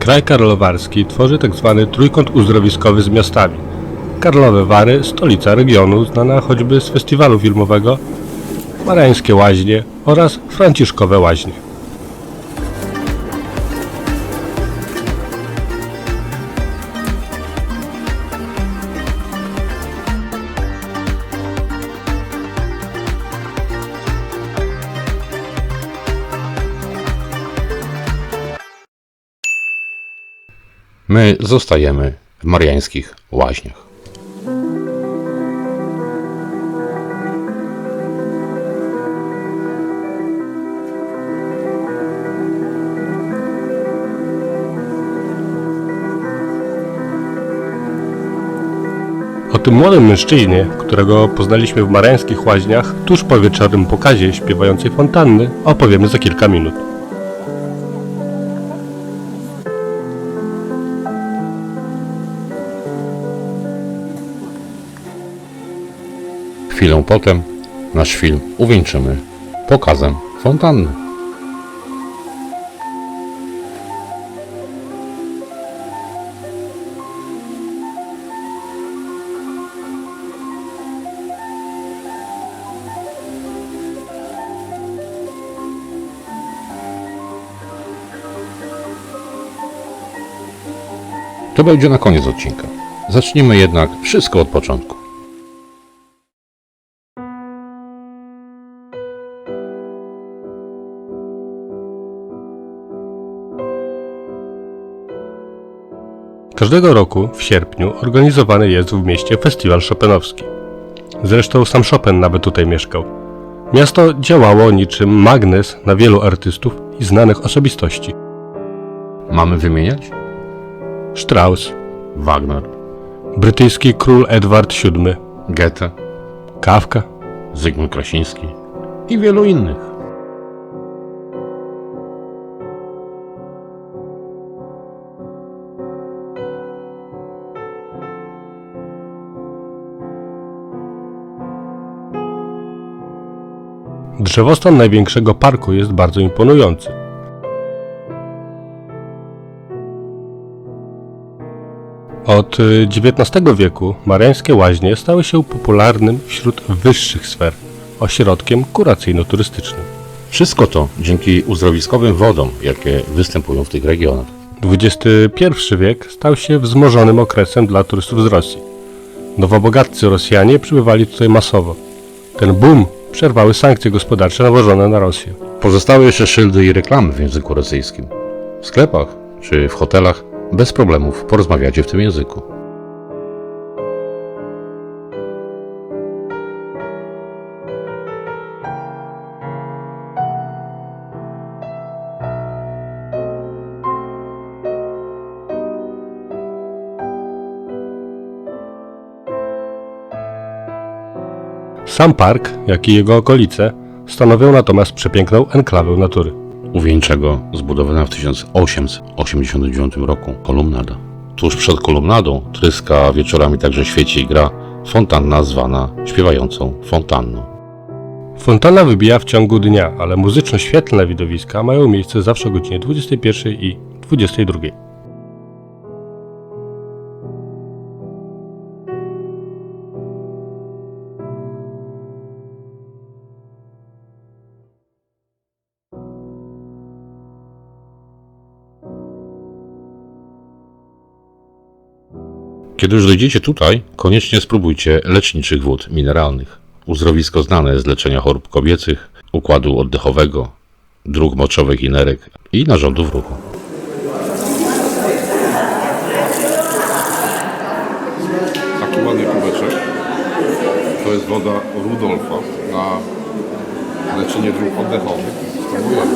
Kraj karlowarski tworzy tzw. trójkąt uzdrowiskowy z miastami. Karlowe Wary, stolica regionu, znana choćby z festiwalu filmowego, Marańskie Łaźnie oraz Franciszkowe Łaźnie. My zostajemy w Mariańskich Łaźniach. O tym młodym mężczyźnie, którego poznaliśmy w Mariańskich Łaźniach tuż po wieczornym pokazie śpiewającej fontanny, opowiemy za kilka minut. Chwilę potem nasz film uwieńczymy pokazem fontanny. To będzie na koniec odcinka. Zacznijmy jednak wszystko od początku. Każdego roku w sierpniu organizowany jest w mieście festiwal chopinowski. Zresztą sam Chopin nawet tutaj mieszkał. Miasto działało niczym magnes na wielu artystów i znanych osobistości. Mamy wymieniać? Strauss, Wagner, brytyjski król Edward VII, Goethe, Kafka. Zygmunt Krasiński i wielu innych. Drzewostan największego parku jest bardzo imponujący. Od XIX wieku Mariańskie Łaźnie stały się popularnym wśród wyższych sfer ośrodkiem kuracyjno-turystycznym. Wszystko to dzięki uzdrowiskowym wodom, jakie występują w tych regionach. XXI wiek stał się wzmożonym okresem dla turystów z Rosji. Nowobogatcy Rosjanie przybywali tutaj masowo. Ten boom przerwały sankcje gospodarcze nałożone na Rosję. Pozostały jeszcze szyldy i reklamy w języku rosyjskim. W sklepach czy w hotelach bez problemów porozmawiacie w tym języku. Sam park, jak i jego okolice stanowią natomiast przepiękną enklawę natury. Uwieńcza go zbudowana w 1889 roku kolumnada. Tuż przed kolumnadą tryska wieczorami także świeci i gra fontanna zwana śpiewającą fontanną. Fontanna wybija w ciągu dnia, ale muzyczno-świetlne widowiska mają miejsce zawsze o godzinie 21 i 22. Kiedy już dojdziecie tutaj, koniecznie spróbujcie leczniczych wód mineralnych. Uzdrowisko znane z leczenia chorób kobiecych, układu oddechowego, dróg moczowych i nerek i narządów ruchu. Taki ładny kubeczek. To jest woda Rudolfa na leczenie dróg oddechowych. Spróbujemy.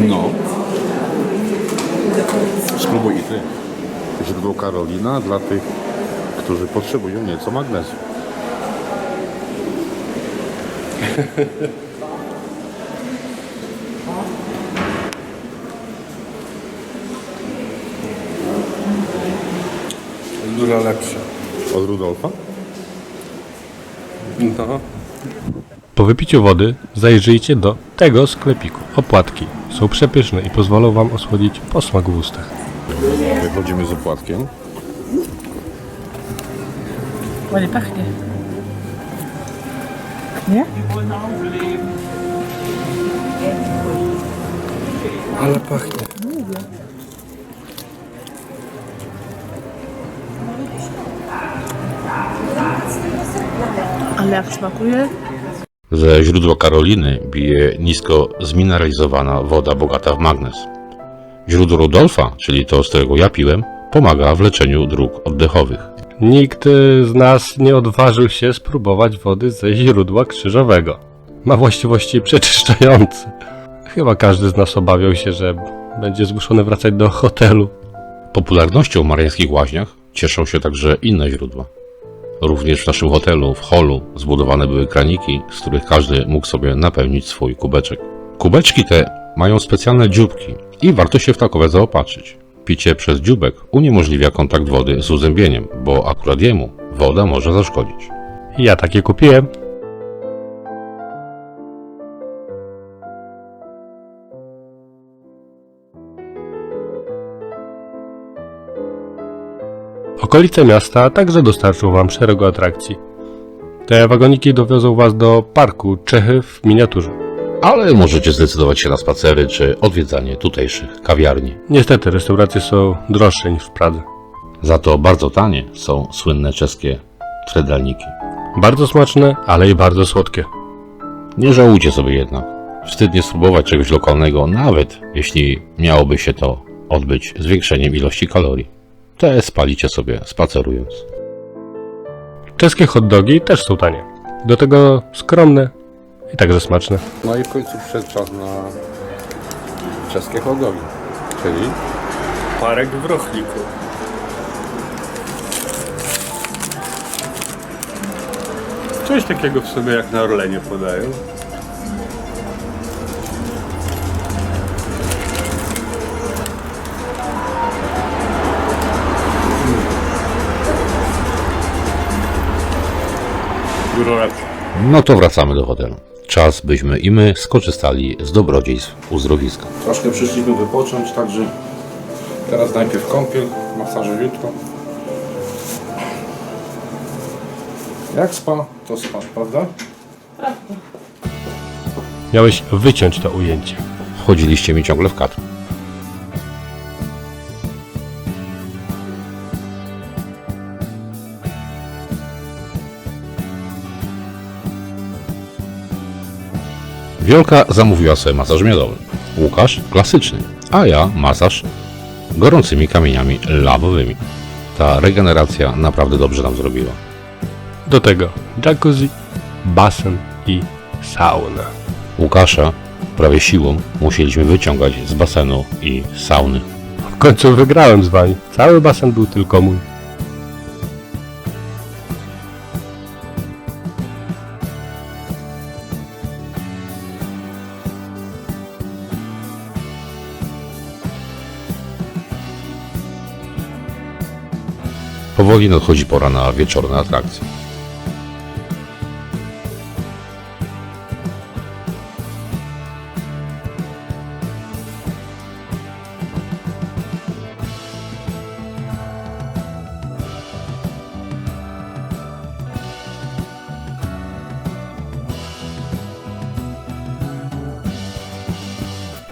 No. Spróbuj i ty. Źródło Karolina dla tych, którzy potrzebują nieco magnezu. Dużo lepsze. Od Rudolfa? No. Po wypiciu wody zajrzyjcie do tego sklepiku. Opłatki są przepyszne i pozwolą Wam osłodzić posmak w ustach. Wychodzimy z opłatkiem. Ładnie pachnie. Nie? Ale pachnie. Ale jak smakuje? Ze źródła Karoliny bije nisko zmineralizowana woda bogata w magnez. Źródło Rudolfa, czyli to, z którego ja piłem, pomaga w leczeniu dróg oddechowych. Nikt z nas nie odważył się spróbować wody ze źródła krzyżowego. Ma właściwości przeczyszczające. Chyba każdy z nas obawiał się, że będzie zmuszony wracać do hotelu. Popularnością w mariańskich łaźniach cieszą się także inne źródła. Również w naszym hotelu, w holu, zbudowane były kraniki, z których każdy mógł sobie napełnić swój kubeczek. Kubeczki te mają specjalne dzióbki i warto się w takowe zaopatrzyć. Picie przez dzióbek uniemożliwia kontakt wody z uzębieniem, bo akurat jemu woda może zaszkodzić. Ja takie kupiłem. Okolice miasta także dostarczą Wam szeregu atrakcji. Te wagoniki dowiozą Was do parku Czechy w miniaturze. Ale możecie zdecydować się na spacery czy odwiedzanie tutejszych kawiarni. Niestety restauracje są droższe niż w Pradze. Za to bardzo tanie są słynne czeskie tredalniki. Bardzo smaczne, ale i bardzo słodkie. Nie żałujcie sobie jednak. Wstyd nie spróbować czegoś lokalnego, nawet jeśli miałoby się to odbyć zwiększeniem ilości kalorii. Te spalicie sobie spacerując. Czeskie hot dogi też są tanie. Do tego skromne i także smaczne. No i w końcu przyszedł czas na czeskie hot dogi. Czyli Parek w rochliku. Coś takiego w sobie jak na Orlenie podają. Dużo lepsze. No to wracamy do hotelu. Czas, byśmy i my skorzystali z dobrodziejstw uzdrowiska. Troszkę przyszliśmy wypocząć, także teraz najpierw kąpiel, masażywiutko. Jak spa, to spa, prawda? Miałeś wyciąć to ujęcie. Chodziliście mi ciągle w kadr. Wiolka zamówiła sobie masaż miodowy. Łukasz klasyczny, a ja masaż gorącymi kamieniami lawowymi. Ta regeneracja naprawdę dobrze nam zrobiła. Do tego jacuzzi, basen i sauna. Łukasza prawie siłą musieliśmy wyciągać z basenu i sauny. W końcu wygrałem z Wami. Cały basen był tylko mój. Powoli nadchodzi pora na wieczorne atrakcje.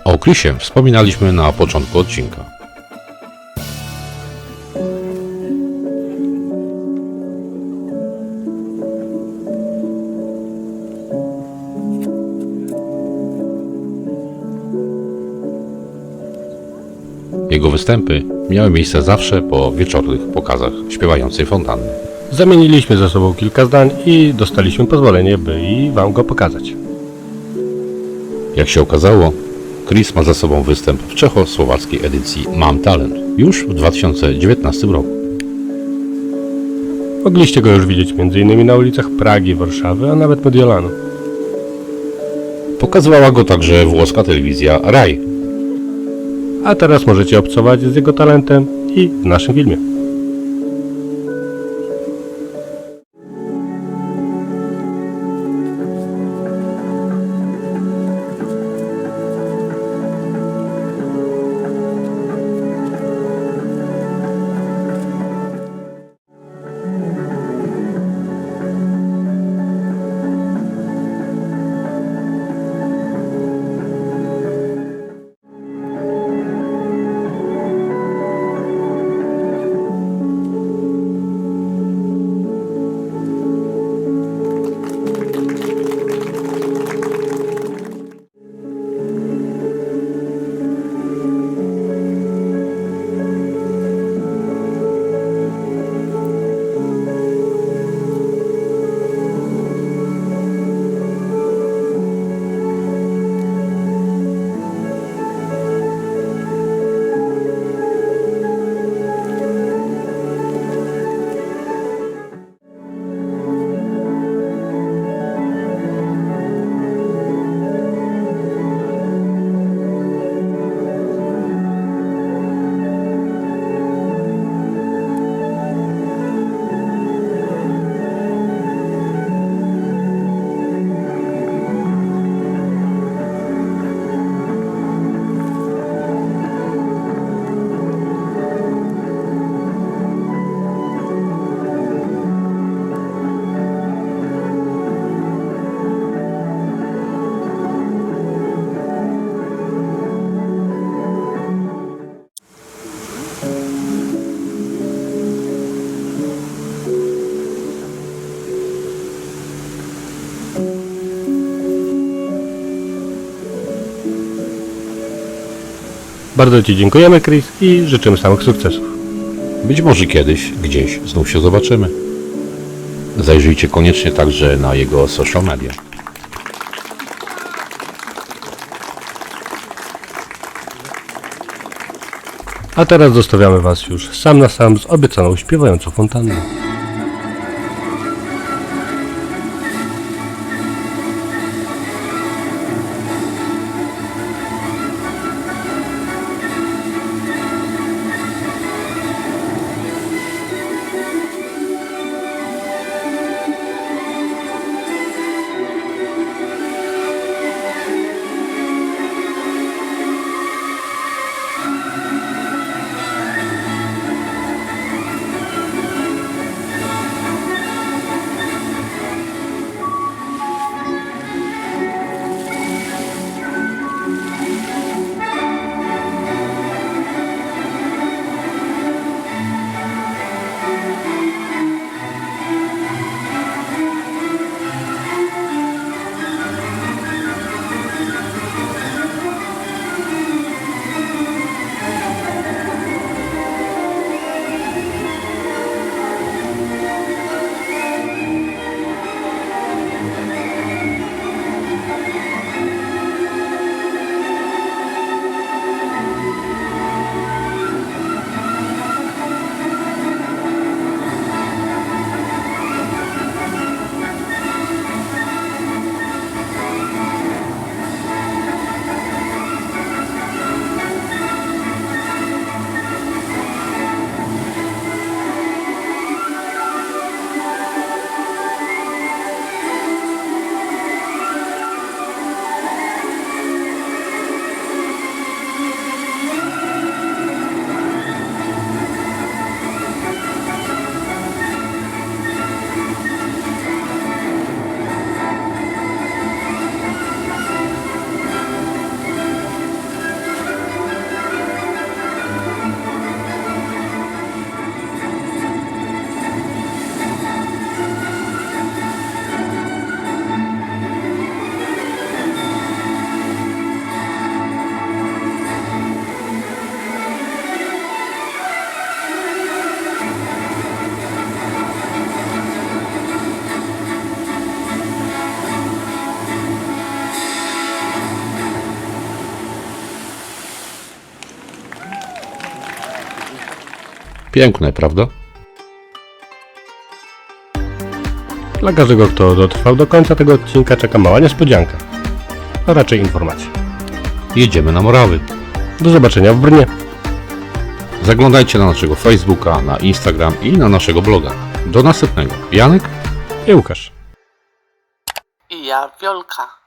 O Chrisie wspominaliśmy na początku odcinka. Jego występy miały miejsce zawsze po wieczornych pokazach śpiewającej fontanny. Zamieniliśmy ze sobą kilka zdań i dostaliśmy pozwolenie, by i Wam go pokazać. Jak się okazało, Chris ma za sobą występ w czechosłowackiej edycji Mam Talent już w 2019 roku. Mogliście go już widzieć m.in. na ulicach Pragi, Warszawy, a nawet Mediolanu. Pokazywała go także włoska telewizja Rai. A teraz możecie obcować z jego talentem i w naszym filmie. Bardzo Ci dziękujemy, Chris, i życzymy samych sukcesów. Być może kiedyś, gdzieś znów się zobaczymy. Zajrzyjcie koniecznie także na jego social media. A teraz zostawiamy Was już sam na sam z obiecaną śpiewającą fontanną. Piękne, prawda? Dla każdego, kto dotrwał do końca tego odcinka, czeka mała niespodzianka, a raczej informacja. Jedziemy na Morawy. Do zobaczenia w Brnie. Zaglądajcie na naszego Facebooka, na Instagram i na naszego bloga. Do następnego. Janek? I Łukasz. I ja, Wiolka.